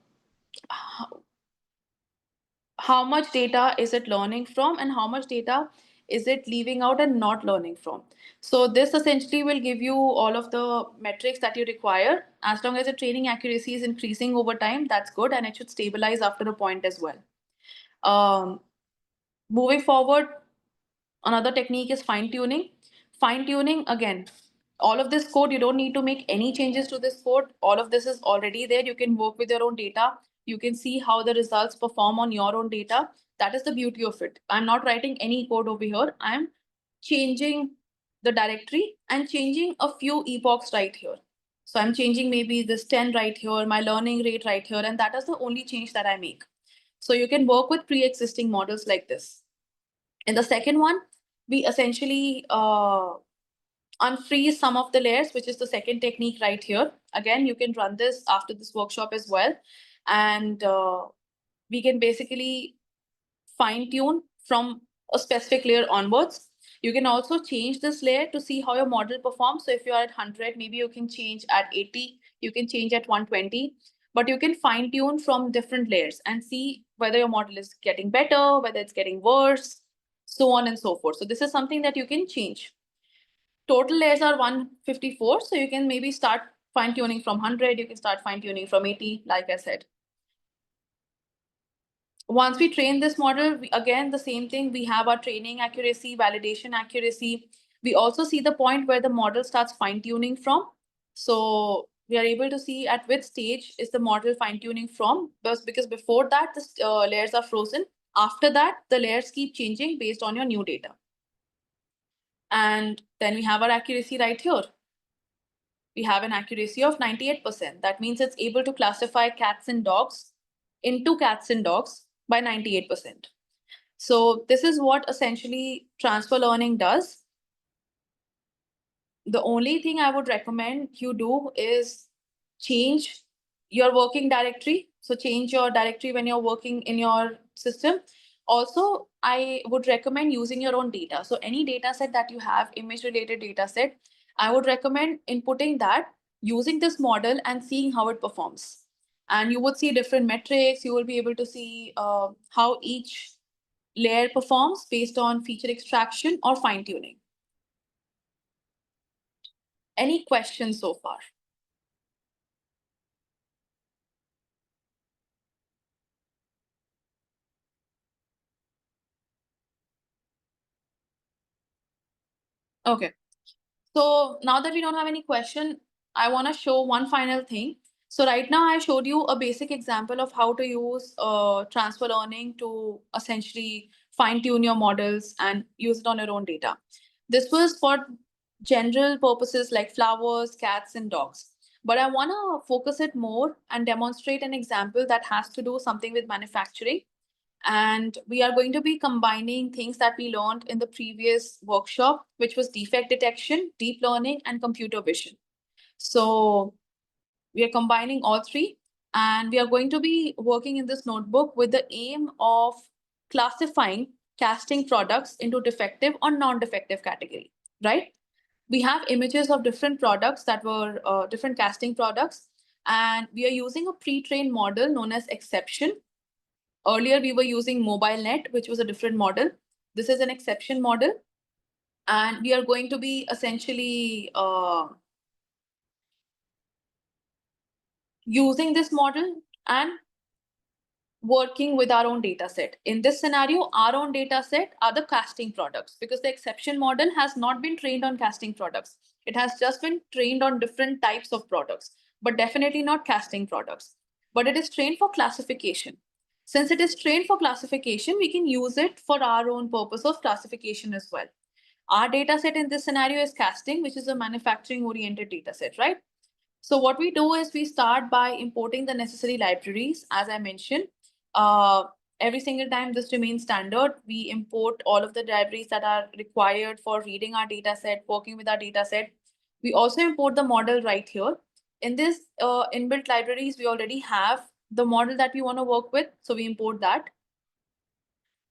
S3: much data is it learning from and how much data is it leaving out and not learning from. So this essentially will give you all of the metrics that you require. As long as the training accuracy is increasing over time, that's good, and it should stabilize after a point as well. Moving forward, another technique is fine tuning. Fine tuning, again, all of this code, you don't need to make any changes to this code. All of this is already there. You can work with your own data. You can see how the results perform on your own data. That is the beauty of it. I'm not writing any code over here. I'm changing the directory and changing a few epochs right here. So I'm changing maybe this 10 right here, my learning rate right here, and that is the only change that I make. So you can work with pre-existing models like this. In the second one, we essentially unfreeze some of the layers, which is the second technique right here. Again, you can run this after this workshop as well. And we can basically fine tune from a specific layer onwards. You can also change this layer to see how your model performs. So if you're at 100, maybe you can change at 80, you can change at 120, but you can fine tune from different layers and see whether your model is getting better, whether it's getting worse, so on and so forth. So this is something that you can change. Total layers are 154. So you can maybe start fine tuning from 100. You can start fine tuning from 80, like I said. Once we train this model, again, the same thing, we have our training accuracy, validation accuracy. We also see the point where the model starts fine tuning from. So we are able to see at which stage is the model fine tuning from, because before that, the layers are frozen. After that, the layers keep changing based on your new data. And then we have our accuracy right here. We have an accuracy of 98%. That means it's able to classify cats and dogs into cats and dogs by 98%. So this is what essentially transfer learning does. The only thing I would recommend you do is change your working directory. So change your directory when you're working in your system. Also, I would recommend using your own data. So any data set that you have, image related data set, I would recommend inputting that, using this model and seeing how it performs. And you would see different metrics. You will be able to see how each layer performs based on feature extraction or fine tuning. Any questions so far? Okay. So now that we don't have any question, I want to show one final thing. So right now I showed you a basic example of how to use transfer learning to essentially fine tune your models and use it on your own data. This was for general purposes like flowers, cats, and dogs. But I want to focus it more and demonstrate an example that has to do something with manufacturing. And we are going to be combining things that we learned in the previous workshop, which was defect detection, deep learning, and computer vision. So we are combining all three, and we are going to be working in this notebook with the aim of classifying casting products into defective or non-defective category, right? We have images of different products that were different casting products, and we are using a pre-trained model known as exception. Earlier, we were using MobileNet, which was a different model. This is an exception model. And we are going to be essentially using this model and working with our own data set. In this scenario, our own data set are the casting products, because the exception model has not been trained on casting products. It has just been trained on different types of products, but definitely not casting products. But it is trained for classification. Since it is trained for classification, we can use it for our own purpose of classification as well. Our data set in this scenario is casting, which is a manufacturing oriented data set, right? So what we do is we start by importing the necessary libraries, as I mentioned. Every single time this remains standard, we import all of the libraries that are required for reading our data set, working with our data set. We also import the model right here. In this inbuilt libraries, we already have the model that we want to work with. So we import that.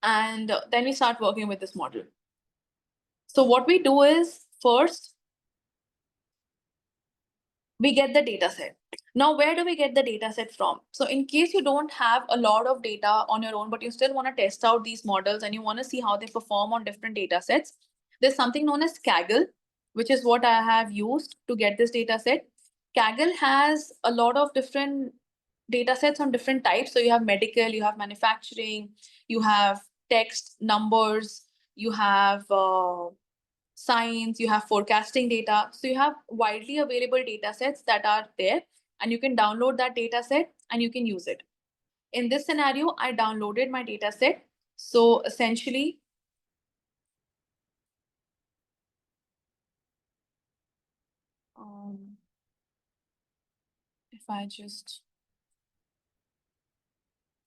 S3: And then we start working with this model. So what we do is first, we get the data set. Now, where do we get the data set from? So in case you don't have a lot of data on your own, but you still want to test out these models and you want to see how they perform on different data sets, there's something known as Kaggle, which is what I have used to get this data set. Kaggle has a lot of different data sets on different types. So you have medical, you have manufacturing, you have text, numbers, you have science, you have forecasting data. So you have widely available data sets that are there, and you can download that data set and you can use it. In this scenario, I downloaded my data set. So essentially, If I just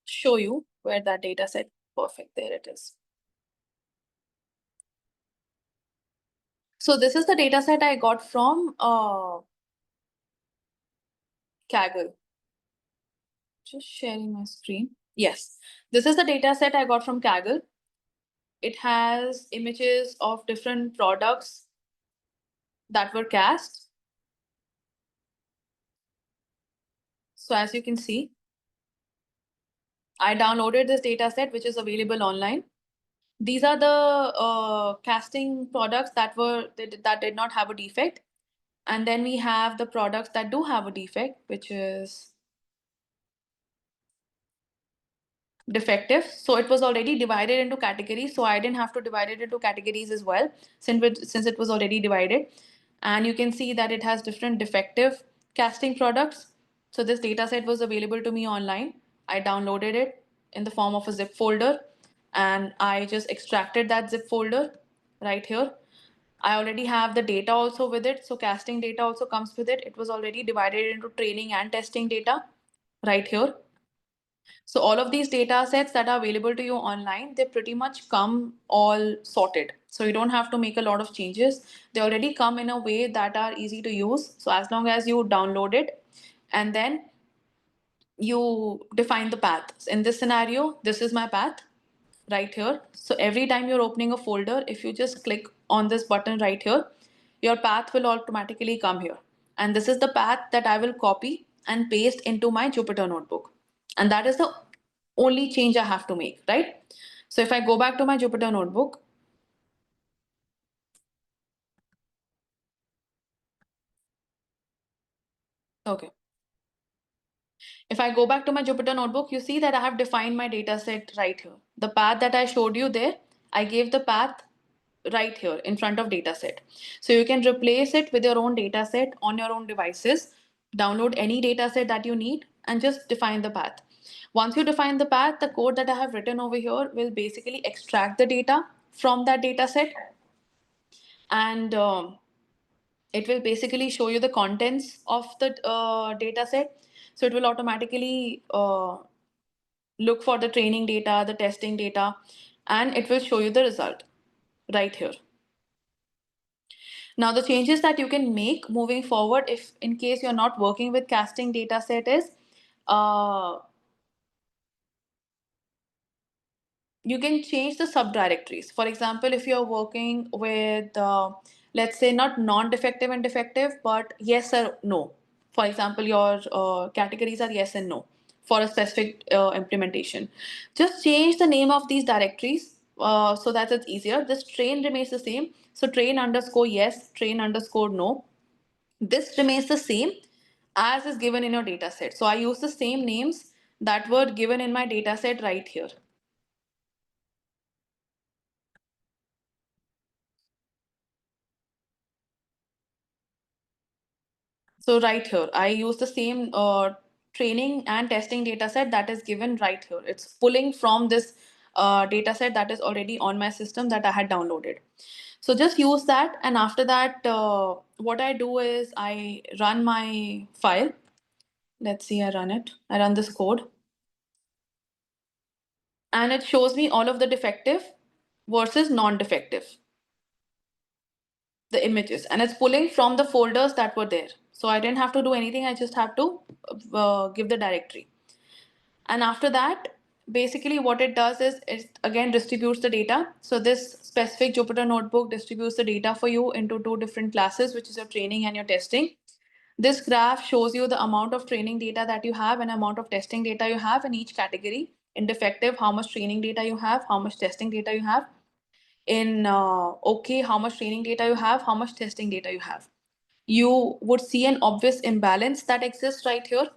S3: show you where that data set, perfect, there it is. So this is the data set I got from Kaggle. Just sharing my screen. Yes, this is the data set I got from Kaggle. It has images of different products that were cast. So as you can see, I downloaded this data set, which is available online. These are the casting products that did not have a defect. And then we have the products that do have a defect, which is defective. So it was already divided into categories. So I didn't have to divide it into categories as well, since it was already divided. And you can see that it has different defective casting products. So this data set was available to me online. I downloaded it in the form of a zip folder, and I just extracted that zip folder right here. I already have the data also with it. So casting data also comes with it. It was already divided into training and testing data right here. So all of these data sets that are available to you online, they pretty much come all sorted. So you don't have to make a lot of changes. They already come in a way that are easy to use. So as long as you download it and then you define the path. In this scenario, this is my path right here. So every time you're opening a folder, if you just click on this button right here, your path will automatically come here. And this is the path that I will copy and paste into my Jupyter notebook. And that is the only change I have to make, right? So if I go back to my Jupyter notebook, okay. If I go back to my Jupyter notebook, you see that I have defined my data set right here. The path that I showed you there, I gave the path right here in front of dataset. So you can replace it with your own dataset on your own devices, download any dataset that you need and just define the path. Once you define the path, the code that I have written over here will basically extract the data from that dataset, and it will basically show you the contents of the dataset. So it will automatically look for the training data, the testing data, and it will show you the result right here. Now, the changes that you can make moving forward, if in case you're not working with casting data set, is you can change the subdirectories. For example, if you're working with, let's say, not non-defective and defective, but yes or no. For example, your categories are yes and no for a specific implementation. Just change the name of these directories so that it's easier. This train remains the same. So train underscore yes, train underscore no. This remains the same as is given in your data set. So I use the same names that were given in my data set right here. So right here, I use the same training and testing data set that is given right here. It's pulling from this data set that is already on my system that I had downloaded. So just use that. And after that, what I do is I run my file. Let's see, I run it. I run this code. And it shows me all of the defective versus non-defective, the images, and it's pulling from the folders that were there. So I didn't have to do anything. I just have to give the directory. And after that, basically what it does is it again distributes the data. So this specific Jupyter notebook distributes the data for you into two different classes, which is your training and your testing. This graph shows you the amount of training data that you have and amount of testing data you have in each category. In defective, how much training data you have, how much testing data you have. In okay, how much training data you have, how much testing data you have. You would see an obvious imbalance that exists right here,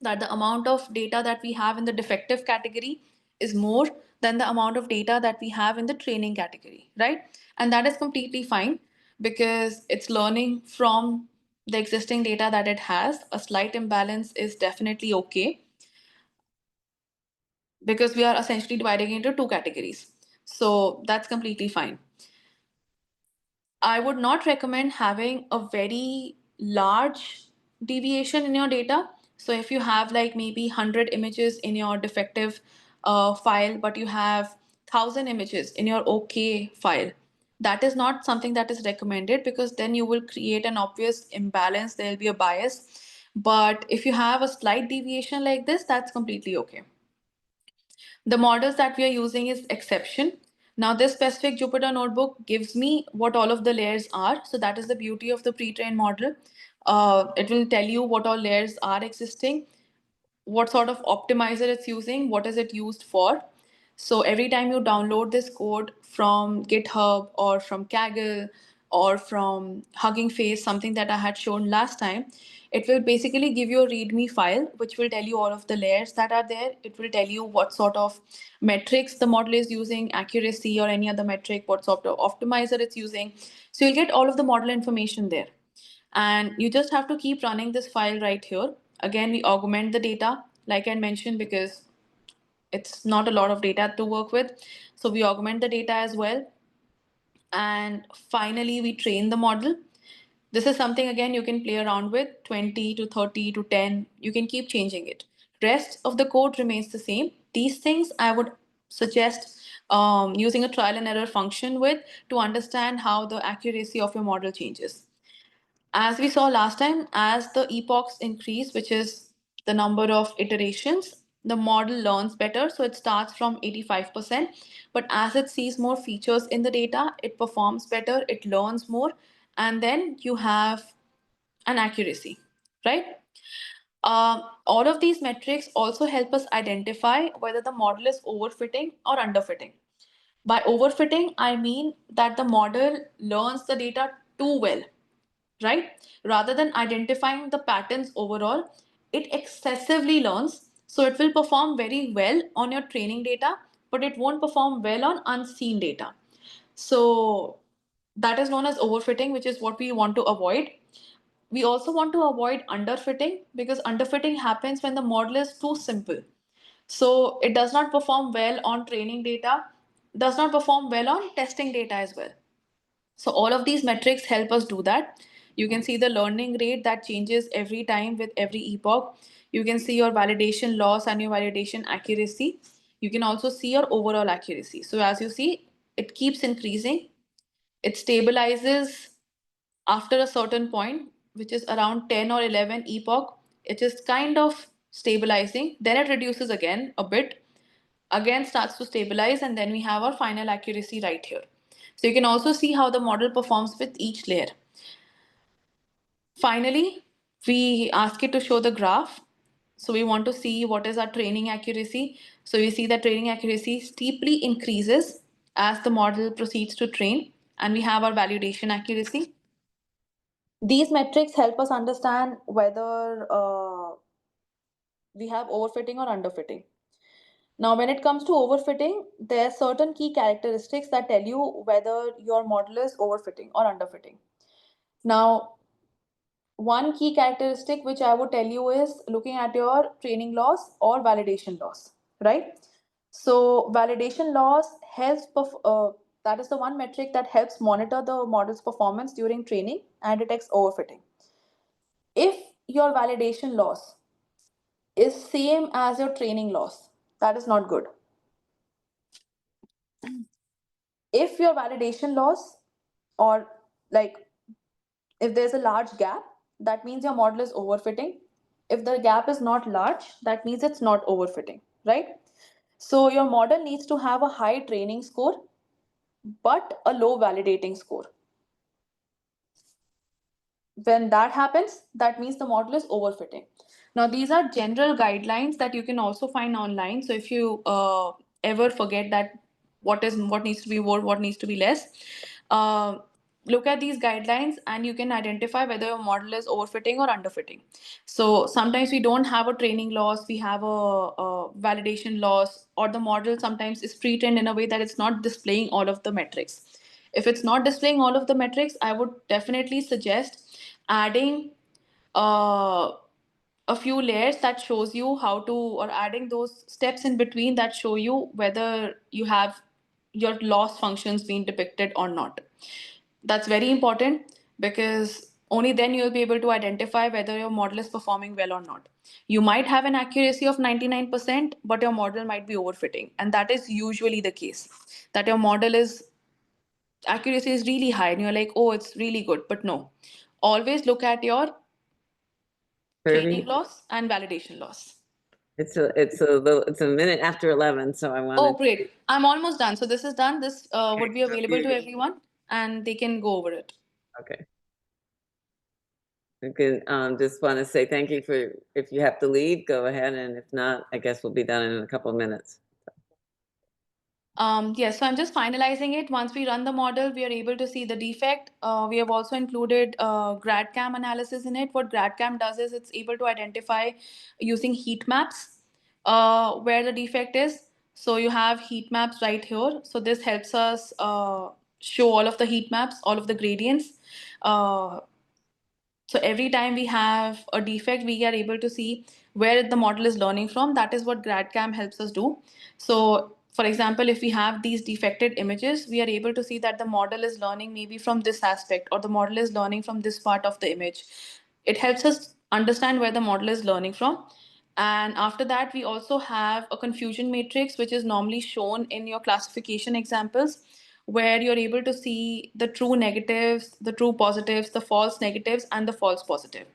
S3: that the amount of data that we have in the defective category is more than the amount of data that we have in the training category, right? And that is completely fine because it's learning from the existing data that it has. A slight imbalance is definitely okay because we are essentially dividing into two categories. So that's completely fine. I would not recommend having a very large deviation in your data. So if you have like maybe 100 images in your defective file, but you have 1,000 images in your OK file, that is not something that is recommended, because then you will create an obvious imbalance. There will be a bias. But if you have a slight deviation like this, that's completely okay. The models that we are using is exception. Now this specific Jupyter notebook gives me what all of the layers are. So that is the beauty of the pre-trained model. It will tell you what all layers are existing, what sort of optimizer it's using, what is it used for. So every time you download this code from GitHub or from Kaggle or from Hugging Face, something that I had shown last time, it will basically give you a README file, which will tell you all of the layers that are there. It will tell you what sort of metrics the model is using, accuracy or any other metric, what sort of optimizer it's using. So you'll get all of the model information there. And you just have to keep running this file right here. Again, we augment the data, like I mentioned, because it's not a lot of data to work with. So we augment the data as well. And finally, we train the model. This is something, again, you can play around with 20 to 30 to 10. You can keep changing it. Rest of the code remains the same. These things I would suggest using a trial and error function with to understand how the accuracy of your model changes. As we saw last time, as the epochs increase, which is the number of iterations, the model learns better. So it starts from 85%, but as it sees more features in the data, it performs better, it learns more, and then you have an accuracy, right? All of these metrics also help us identify whether the model is overfitting or underfitting. By overfitting, I mean that the model learns the data too well, right? Rather than identifying the patterns overall, it excessively learns. So it will perform very well on your training data, but it won't perform well on unseen data. So that is known as overfitting, which is what we want to avoid. We also want to avoid underfitting, because underfitting happens when the model is too simple. So it does not perform well on training data, does not perform well on testing data as well. So all of these metrics help us do that. You can see the learning rate that changes every time with every epoch. You can see your validation loss and your validation accuracy. You can also see your overall accuracy. So as you see, it keeps increasing. It stabilizes after a certain point, which is around 10 or 11 epoch. It is kind of stabilizing. Then it reduces again a bit, again starts to stabilize, and then we have our final accuracy right here. So you can also see how the model performs with each layer. Finally, we ask it to show the graph. So we want to see what is our training accuracy. So you see that training accuracy steeply increases as the model proceeds to train, and we have our validation accuracy. These metrics help us understand whether we have overfitting or underfitting. Now, when it comes to overfitting, there are certain key characteristics that tell you whether your model is overfitting or underfitting. Now, one key characteristic which I would tell you is looking at your training loss or validation loss, right? So, validation loss helps, that is the one metric that helps monitor the model's performance during training and detects overfitting. If your validation loss is same as your training loss, that is not good. If your validation loss, or like if there's a large gap, that means your model is overfitting. If the gap is not large, that means it's not overfitting, right? So your model needs to have a high training score but a low validating score. When that happens, that means the model is overfitting. Now, these are general guidelines that you can also find online. So if you ever forget that what needs to be more, what needs to be less, uh, look at these guidelines and you can identify whether your model is overfitting or underfitting. So sometimes we don't have a training loss, we have a validation loss, or the model sometimes is pre-trained in a way that it's not displaying all of the metrics. If it's not displaying all of the metrics, I would definitely suggest adding a few layers that shows you how to, or adding those steps in between that show you whether you have your loss functions being depicted or not. That's very important, because Only then you'll be able to identify whether your model is performing well or not. You might have an accuracy of 99%, but your model might be overfitting. And that is usually the case, that your model is accuracy is really high and you're like, oh, it's really good. But no, always look at your training
S1: Kirby,
S3: loss and validation loss.
S1: it's a minute after 11, so I
S3: Oh,
S1: wanted.
S3: great. I'm almost done. So this is done. This would be available to everyone and they can go over it.
S1: Okay. I can just want to say thank you for, if you have to leave, go ahead, and if not, I guess we'll be done in a couple of minutes.
S3: Yes, so I'm just finalizing it. Once we run the model, we are able to see the defect. We have also included GradCam analysis in it. What GradCam does is it's able to identify using heat maps where the defect is. So you have heat maps right here. So this helps us show all of the heat maps, all of the gradients. So every time we have a defect, we are able to see where the model is learning from. That is what GradCam helps us do. So for example, if we have these defected images, we are able to see that the model is learning maybe from this aspect or the model is learning from this part of the image. It helps us understand where the model is learning from. And after that, we also have a confusion matrix, which is normally shown in your classification examples, where you're able to see the true negatives, the true positives, the false negatives, and the false positive.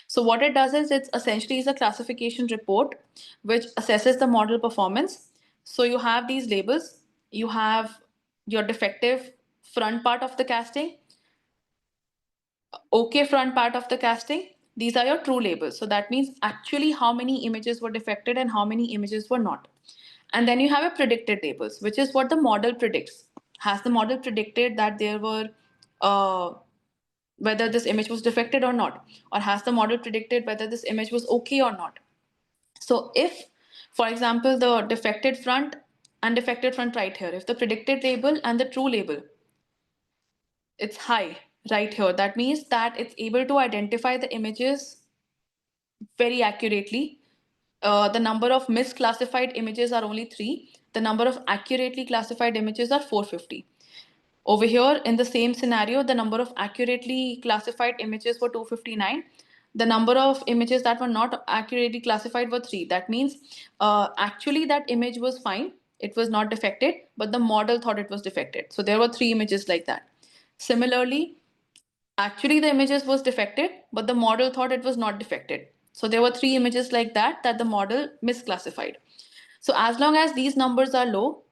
S3: So what it does is it's essentially is a classification report which assesses the model performance. So you have these labels, you have your defective front part of the casting, okay front part of the casting. These are your true labels. So that means actually how many images were defected and how many images were not. And then you have a predicted labels, which is what the model predicts. Has the model predicted that there were whether this image was defected or not? Or has the model predicted whether this image was okay or not? So if, for example, the defected front and defected front right here, if the predicted label and the true label, it's high right here, that means that it's able to identify the images very accurately. The number of misclassified images are only 3. The number of accurately classified images are 450. Over here, in the same scenario, the number of accurately classified images were 259. The number of images that were not accurately classified were 3. That means actually that image was fine. It was not defected, but the model thought it was defected. So there were 3 images like that. Similarly, actually the images was defected, but the model thought it was not defected. So there were 3 images like that that the model misclassified. So as long as these numbers are low,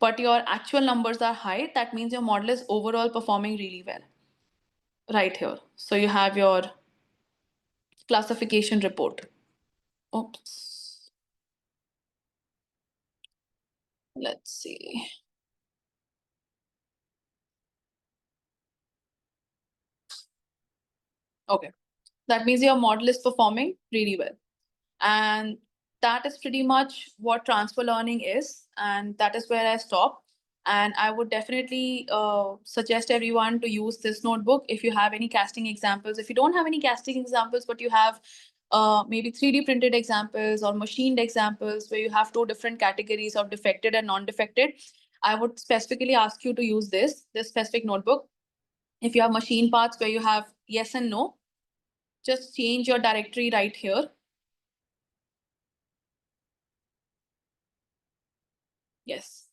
S3: but your actual numbers are high, that means your model is overall performing really well. Right here. So you have your classification report. Oops. Let's see. Okay. That means your model is performing really well. And that is pretty much what transfer learning is. And that is where I stop. And I would definitely suggest everyone to use this notebook if you have any casting examples. If you don't have any casting examples, but you have maybe 3D printed examples or machined examples where you have 2 different categories of defected and non-defected, I would specifically ask you to use this specific notebook. If you have machine parts where you have yes and no, just change your directory right here. Yes.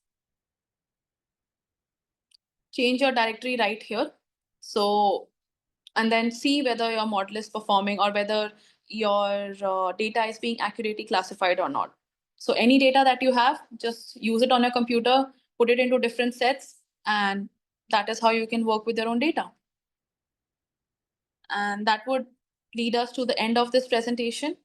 S3: Change your directory right here. So, and then see whether your model is performing or whether your data is being accurately classified or not. So any data that you have, just use it on your computer, put it into different sets, and that is how you can work with your own data. And that would lead us to the end of this presentation.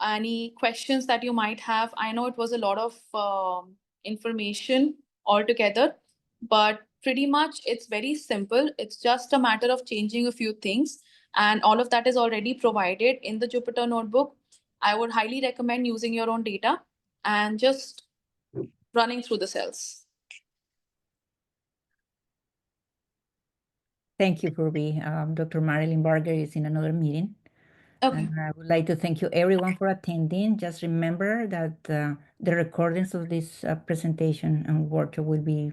S3: Any questions that you might have? I know it was a lot of information altogether, but pretty much it's very simple. It's just a matter of changing a few things, and all of that is already provided in the Jupyter Notebook. I would highly recommend using your own data and just running through the cells.
S4: Thank you, Purvi. Dr. Marilyn Barger is in another meeting.
S3: Okay.
S4: And I would like to thank you everyone for attending. Just remember that the recordings of this presentation and workshop will be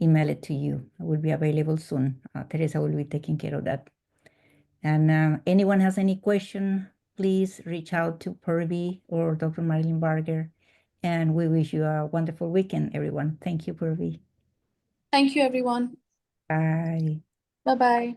S4: emailed to you. It will be available soon. Teresa will be taking care of that. And anyone has any question, please reach out to Purvi or Dr. Marilyn Barger. And we wish you a wonderful weekend, everyone. Thank you, Purvi.
S3: Thank you, everyone.
S4: Bye.
S3: Bye-bye.